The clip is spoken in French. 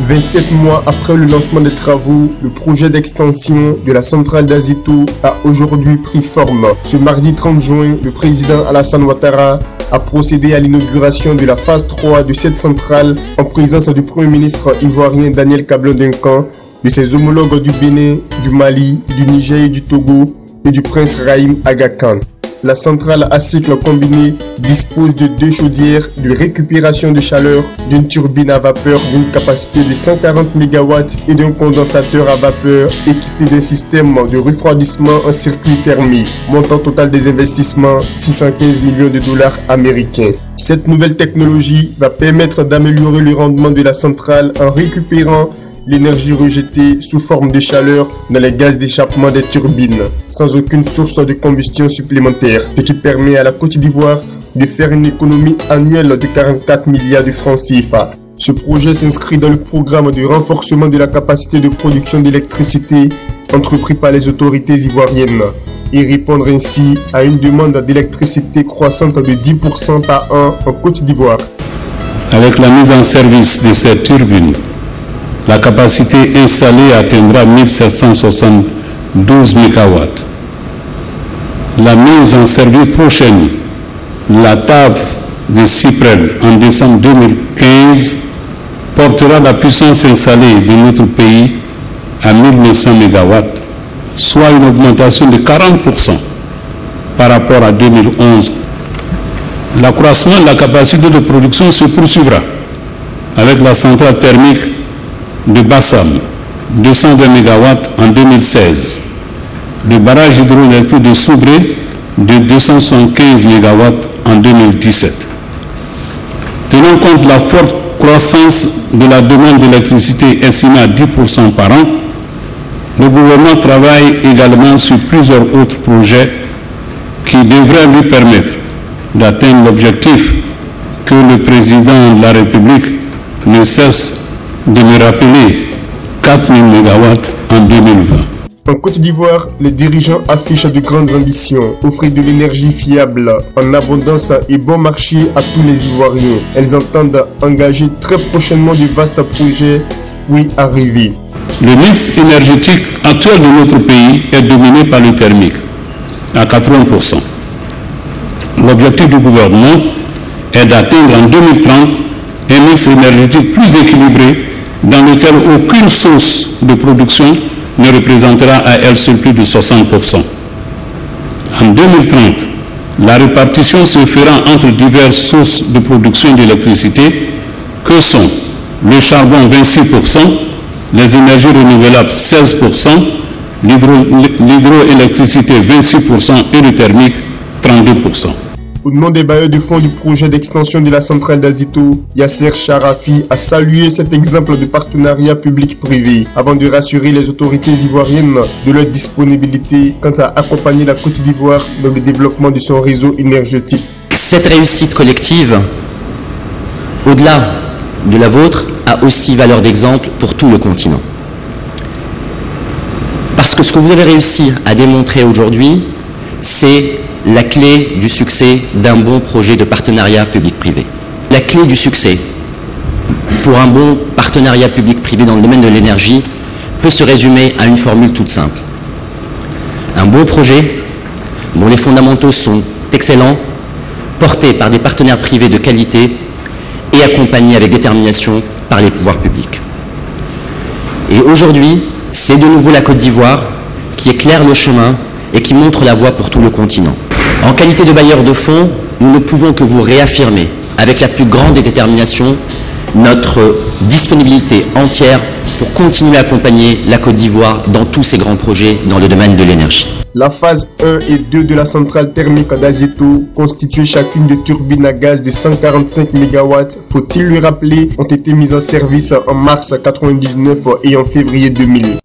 27 mois après le lancement des travaux, le projet d'extension de la centrale d'Azeto a aujourd'hui pris forme. Ce mardi 30 juin, le président Alassane Ouattara a procédé à l'inauguration de la phase 3 de cette centrale en présence du Premier ministre ivoirien Daniel Kablan-Duncan, de ses homologues du Bénin, du Mali, du Niger et du Togo et du prince Rahim Aga Khan. La centrale à cycle combiné dispose de 2 chaudières de récupération de chaleur, d'une turbine à vapeur d'une capacité de 140 MW et d'un condensateur à vapeur équipé d'un système de refroidissement en circuit fermé. Montant total des investissements, 615 millions de dollars américains. Cette nouvelle technologie va permettre d'améliorer le rendement de la centrale en récupérant l'énergie rejetée sous forme de chaleur dans les gaz d'échappement des turbines, sans aucune source de combustion supplémentaire, ce qui permet à la Côte d'Ivoire de faire une économie annuelle de 44 milliards de francs CFA. Ce projet s'inscrit dans le programme de renforcement de la capacité de production d'électricité entrepris par les autorités ivoiriennes et répondre ainsi à une demande d'électricité croissante de 10% par an en Côte d'Ivoire. Avec la mise en service de ces turbines, la capacité installée atteindra 1772 MW. La mise en service prochaine, la table de Cyprel en décembre 2015, portera la puissance installée de notre pays à 1900 MW, soit une augmentation de 40% par rapport à 2011. L'accroissement de la capacité de production se poursuivra avec la centrale thermique de Bassam, 220 MW en 2016. Le barrage hydroélectrique de Soubré de 275 MW en 2017. Tenant compte de la forte croissance de la demande d'électricité estimée à 10% par an, le gouvernement travaille également sur plusieurs autres projets qui devraient lui permettre d'atteindre l'objectif que le président de la République ne cesse de me rappeler, 4000 MW en 2020. En Côte d'Ivoire, les dirigeants affichent de grandes ambitions, offrir de l'énergie fiable, en abondance et bon marché à tous les Ivoiriens. Elles entendent engager très prochainement de vastes projets pour y arriver. Le mix énergétique actuel de notre pays est dominé par le thermique, à 80%. L'objectif du gouvernement est d'atteindre en 2030 un mix énergétique plus équilibré dans lequel aucune source de production ne représentera à elle seule plus de 60%. En 2030, la répartition se fera entre diverses sources de production d'électricité que sont le charbon 26%, les énergies renouvelables 16%, l'hydroélectricité 26% et le thermique 32%. Au nom des bailleurs de fonds du projet d'extension de la centrale d'Azeto, Yasser Charafi a salué cet exemple de partenariat public-privé avant de rassurer les autorités ivoiriennes de leur disponibilité quant à accompagner la Côte d'Ivoire dans le développement de son réseau énergétique. Cette réussite collective, au-delà de la vôtre, a aussi valeur d'exemple pour tout le continent. Parce que ce que vous avez réussi à démontrer aujourd'hui, c'est la clé du succès d'un bon projet de partenariat public-privé. La clé du succès pour un bon partenariat public-privé dans le domaine de l'énergie peut se résumer à une formule toute simple. Un bon projet dont les fondamentaux sont excellents, porté par des partenaires privés de qualité et accompagné avec détermination par les pouvoirs publics. Et aujourd'hui, c'est de nouveau la Côte d'Ivoire qui éclaire le chemin et qui montre la voie pour tout le continent. En qualité de bailleur de fonds, nous ne pouvons que vous réaffirmer, avec la plus grande des déterminations, notre disponibilité entière pour continuer à accompagner la Côte d'Ivoire dans tous ses grands projets dans le domaine de l'énergie. La phase 1 et 2 de la centrale thermique d'Azeto, constituée chacune de turbines à gaz de 145 MW, faut-il le rappeler, ont été mises en service en mars 1999 et en février 2000.